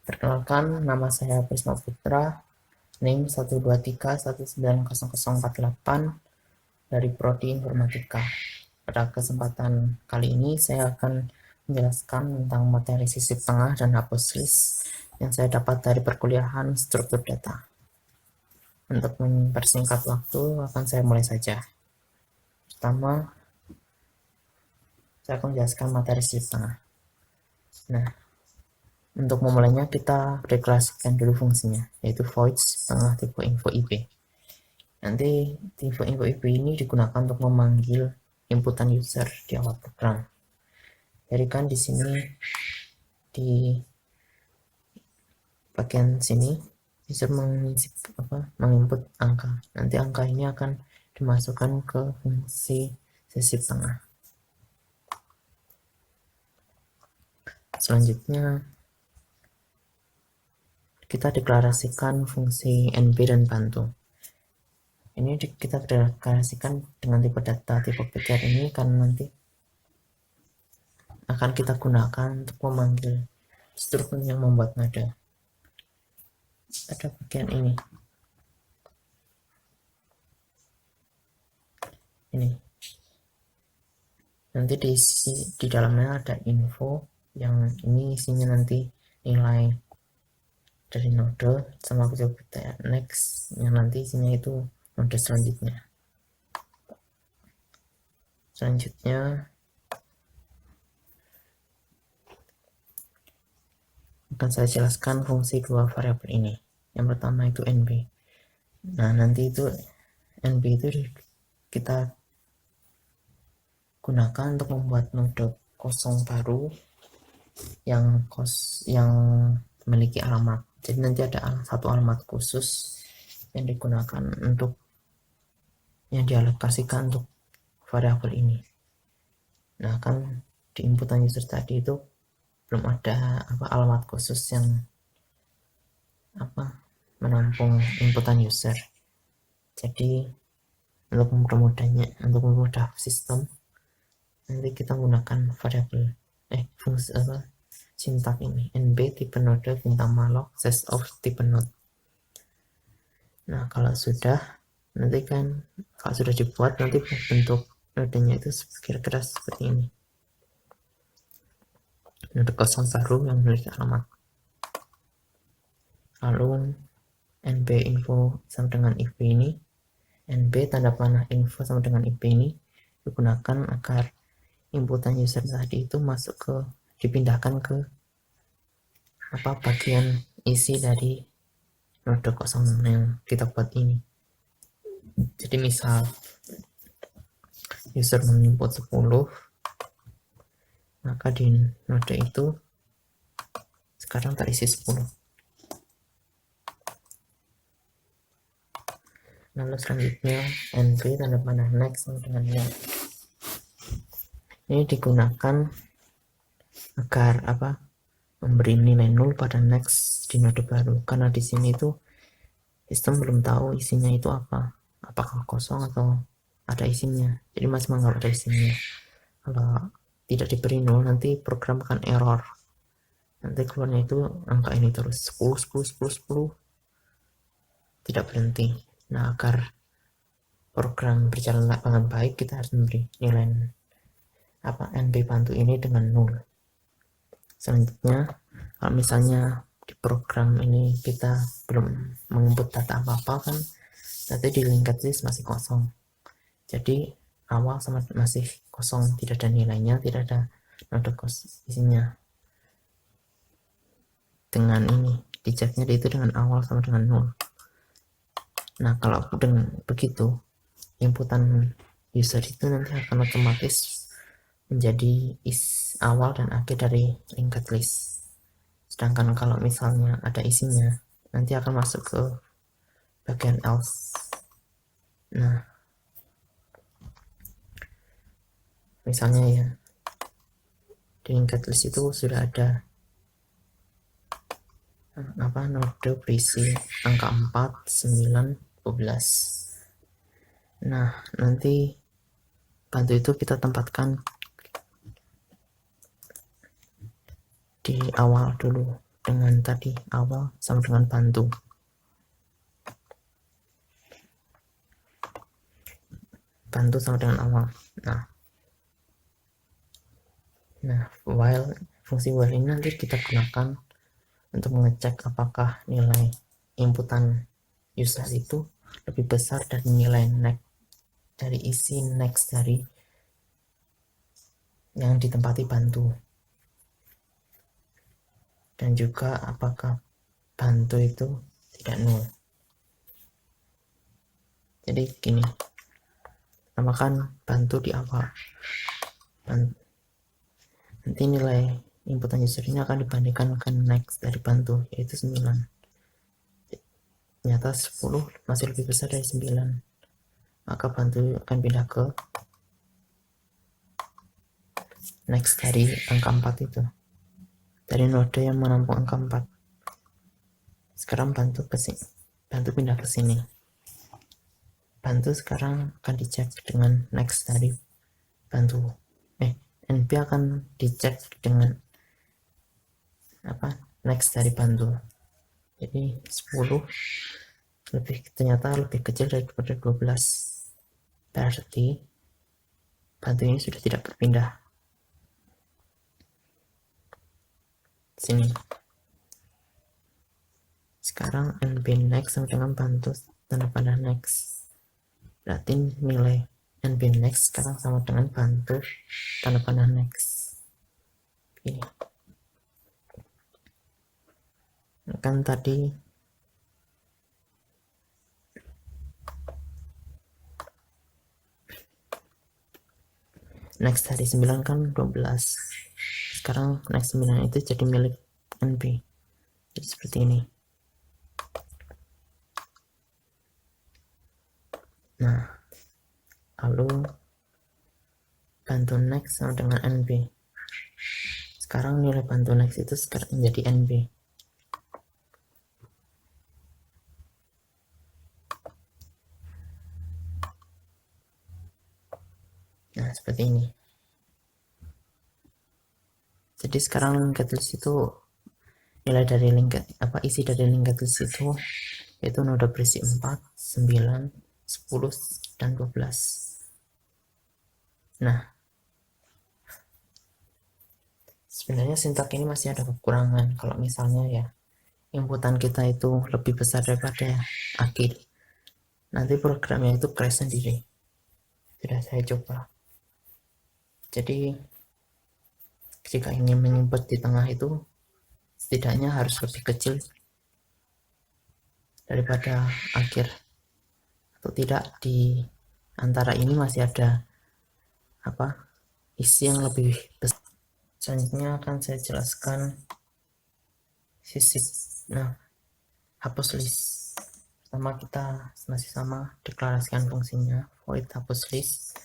Perkenalkan, nama saya Prisma Putra, NIM 123190048 dari Prodi Informatika. Pada kesempatan kali ini saya akan menjelaskan tentang materi sisip tengah dan hapus list yang saya dapat dari perkuliahan struktur data. Untuk mempersingkat waktu, akan saya mulai saja. Pertama, saya akan menjelaskan materi sisip tengah. Nah, untuk memulainya kita deklarasikan dulu fungsinya, yaitu void tengah tipe info IP. Nanti tipe info IP ini digunakan untuk memanggil inputan user di awal program. Jadi kan di sini di bagian sini user menginput angka. Nanti angka ini akan dimasukkan ke fungsi sisip tengah. Selanjutnya kita deklarasikan fungsi NB dan bantu. Ini kita deklarasikan dengan tipe data tipe ptr ini karena nanti akan kita gunakan untuk memanggil struktur yang membuat nada. Ada bagian ini nanti di dalamnya ada info yang ini isinya nanti nilai dari node sama kita next yang nanti isinya itu node selanjutnya akan saya jelaskan fungsi dua variabel ini. Yang pertama itu NB. Nah, nanti itu NB itu kita gunakan untuk membuat node kosong baru yang memiliki alamat. Jadi nanti ada satu alamat khusus yang digunakan untuk yang dialokasikan untuk variabel ini. Nah, kan di inputan user tadi itu belum ada alamat khusus yang menampung inputan user. Jadi untuk mempermudah sistem, nanti kita menggunakan variabel fungsi sintak ini nb tipe node bintang malloc size of tipe node. Nah, kalau sudah dibuat nanti bentuk nodenya itu kira-kira seperti ini, node kosong baru yang memiliki alamat. Lalu nb info sama dengan ip ini, nb tanda panah info sama dengan ip ini digunakan agar inputan user tadi itu dipindahkan ke bagian isi dari node kosong yang kita buat ini. Jadi misal user menginput 10, maka di node itu sekarang terisi 10. Lalu selanjutnya nb tanda panah next dengan next. Ini digunakan agar memberi nilai 0 pada next di node baru, karena di sini itu sistem belum tahu isinya itu apakah kosong atau ada isinya. Jadi masih menganggap ada isinya. Kalau tidak diberi 0 nanti program akan error. Nanti keluarnya itu angka ini terus 10 tidak berhenti. Nah, agar program berjalan dengan baik, kita harus memberi nilai nb bantu ini dengan 0. Selanjutnya, kalau misalnya di program ini kita belum menginput data apa-apa kan, nanti di linked list masih kosong. Jadi awal sama masih kosong, tidak ada nilainya, tidak ada node isinya. Dengan ini diceknya itu dengan awal sama dengan 0. Nah, kalau dengan begitu inputan user itu nanti akan otomatis menjadi awal dan akhir dari linked list. Sedangkan kalau misalnya ada isinya, nanti akan masuk ke bagian else. Nah, misalnya ya di linked list itu sudah ada node berisi angka 4, 9, 12. Nah, nanti bantu itu kita tempatkan di awal dulu. dengan tadi awal sama dengan bantu. Bantu sama dengan awal. Nah, fungsi while ini nanti kita gunakan untuk mengecek apakah nilai inputan user itu lebih besar dari nilai dari isi next dari yang ditempati bantu, dan juga apakah bantu itu tidak nol. Jadi gini, tambahkan bantu di awal. Nanti nilai inputan user ini akan dibandingkan ke next dari bantu, yaitu 9. Ternyata 10 masih lebih besar dari 9, maka bantu akan pindah ke next dari angka 4 itu, dari node yang menampung angka 4. Sekarang bantu pindah ke sini. Bantu sekarang akan dicek dengan next dari bantu. NB akan dicek dengan next dari bantu. Jadi 10 ternyata lebih kecil daripada 12. Berarti bantu ini sudah tidak berpindah. Sini. Sekarang NB next sama dengan bantu tanda panah next. Berarti nilai NB next sekarang sama dengan bantu tanda panah next. Ini. Kan tadi next dari 9 kan 12. Sekarang next 9 itu jadi milik NB. Jadi seperti ini. Nah, lalu bantu next sama dengan NB. Sekarang nilai bantu next itu sekarang menjadi NB. Nah, seperti ini. Jadi sekarang linked-list itu nilai dari isi dari linked-list itu yaitu node berisi 4, 9, 10, dan 12. Nah, sebenarnya sintak ini masih ada kekurangan. Kalau misalnya ya inputan kita itu lebih besar daripada akhir, nanti programnya itu crash sendiri. Sudah saya coba. Jadi jika ingin menyimpan di tengah itu setidaknya harus lebih kecil daripada akhir, atau tidak di antara ini masih ada isi yang lebih besar. Selanjutnya akan saya jelaskan sisi hapus list. Pertama kita masih sama deklarasikan fungsinya void hapus list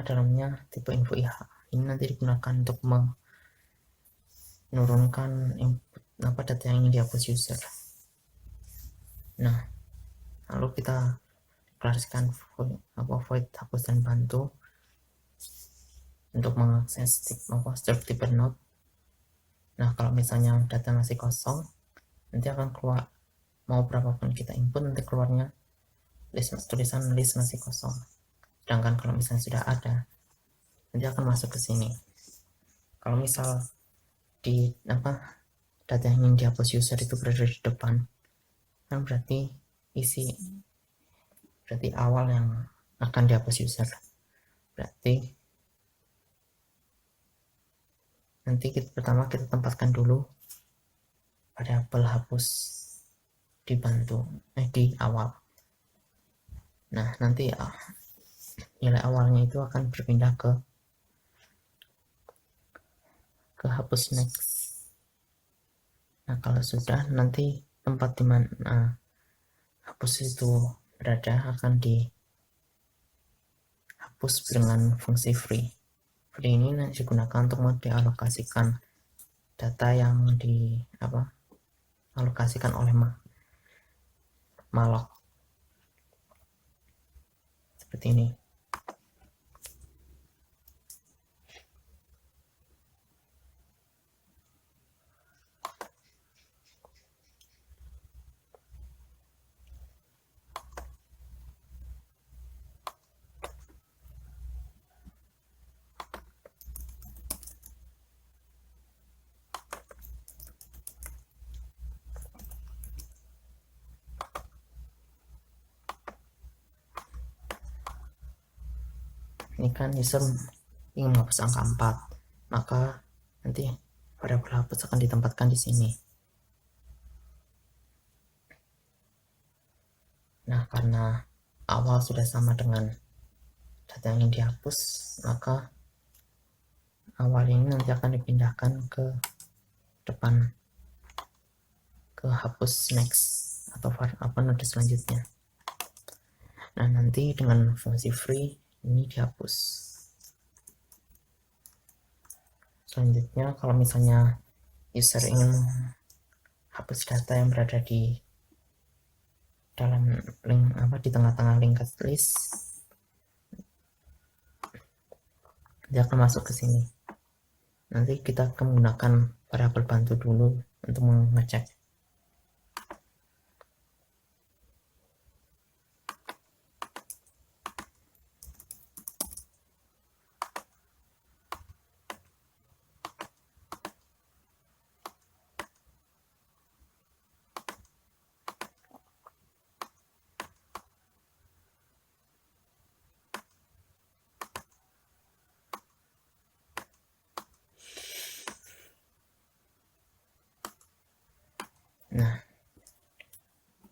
dalamnya tipe info IH. Ini nanti digunakan untuk menurunkan input data yang ingin dihapus user. Nah, lalu kita deklarasikan void hapus dan bantu untuk mengakses tipe node. Nah, kalau misalnya data masih kosong, nanti akan keluar, mau berapapun kita input nanti keluarnya tulisan list masih kosong. Sedangkan kalau misalnya sudah ada, nanti akan masuk ke sini. Kalau misal di data yang ingin dihapus user itu berada di depan, kan berarti awal yang akan dihapus user. Berarti nanti pertama kita tempatkan dulu variabel hapus di awal. Nah, nanti nilai awalnya itu akan berpindah ke hapus next. Nah, kalau sudah, nanti tempat di mana hapus itu berada akan dihapus dengan fungsi free. Free ini nanti digunakan untuk dialokasikan data yang alokasikan oleh malloc. Seperti ini. ini kan user ingin menghapus angka 4, maka nanti variabel hapus akan ditempatkan di sini. Nah, karena awal sudah sama dengan data yang dihapus, maka awal ini nanti akan dipindahkan ke depan, ke hapus next atau node selanjutnya. Nah, nanti dengan fungsi free ini dihapus. Selanjutnya, kalau misalnya user ingin hapus data yang berada di dalam link di tengah-tengah linked list, dia akan masuk ke sini. Nanti kita akan menggunakan variabel bantu dulu untuk mengecek. Nah,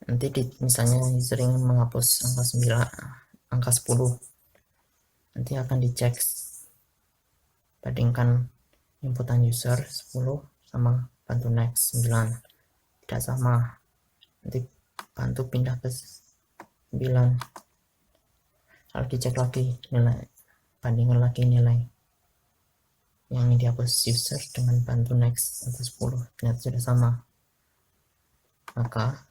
nanti misalnya user ingin menghapus angka 9, angka 10, nanti akan dicek, bandingkan inputan user 10 sama bantu next 9, tidak sama, nanti bantu pindah ke 9, lalu dicek lagi nilai, bandingkan lagi nilai yang dihapus user dengan bantu next atau 10, ternyata sudah sama, maka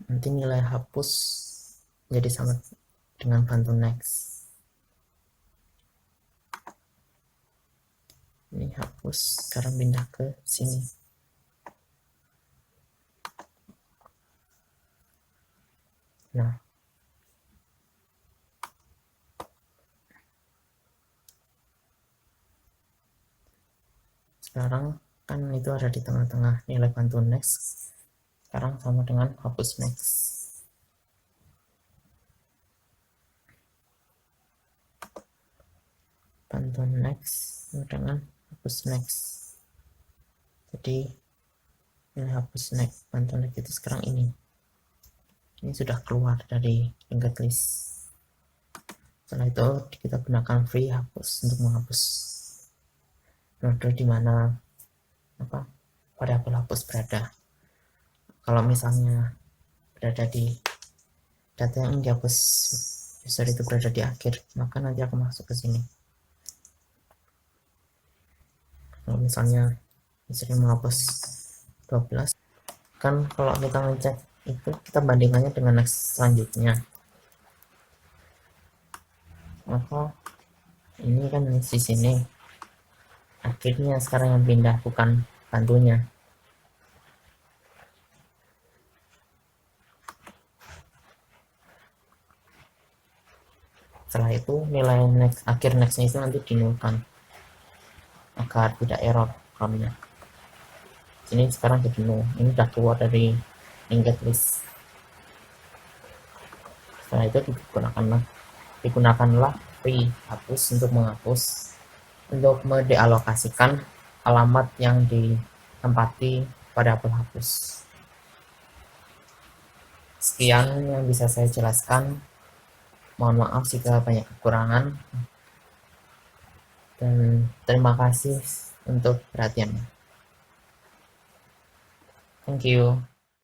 nanti nilai hapus jadi sama dengan bantu next. Ini hapus, sekarang pindah ke sini. Nah, sekarang kan itu ada di tengah-tengah, nilai bantu next sekarang sama dengan hapus next. Bantu next dengan hapus next, jadi nilai hapus next bantu next itu sekarang ini sudah keluar dari linked list. Setelah itu kita gunakan free hapus untuk menghapus node di mana variabel hapus berada. Kalau misalnya berada di data yang dihapus user itu berada di akhir, maka nanti akan masuk ke sini. Kalau misalnya user menghapus 12, kan kalau kita ngecek itu kita bandingannya dengan next selanjutnya, maka ini kan di sini akhirnya sekarang yang pindah, bukan bantunya. Setelah itu nilai next, akhir nextnya itu nanti dinulkan agar tidak error programnya. Ini sekarang jadi nol, ini sudah keluar dari linked list. Setelah itu digunakanlah free hapus untuk menghapus, untuk mendealokasikan alamat yang ditempati variabel hapus. Sekian yang bisa saya jelaskan. Mohon maaf jika banyak kekurangan, dan terima kasih untuk perhatiannya. Thank you.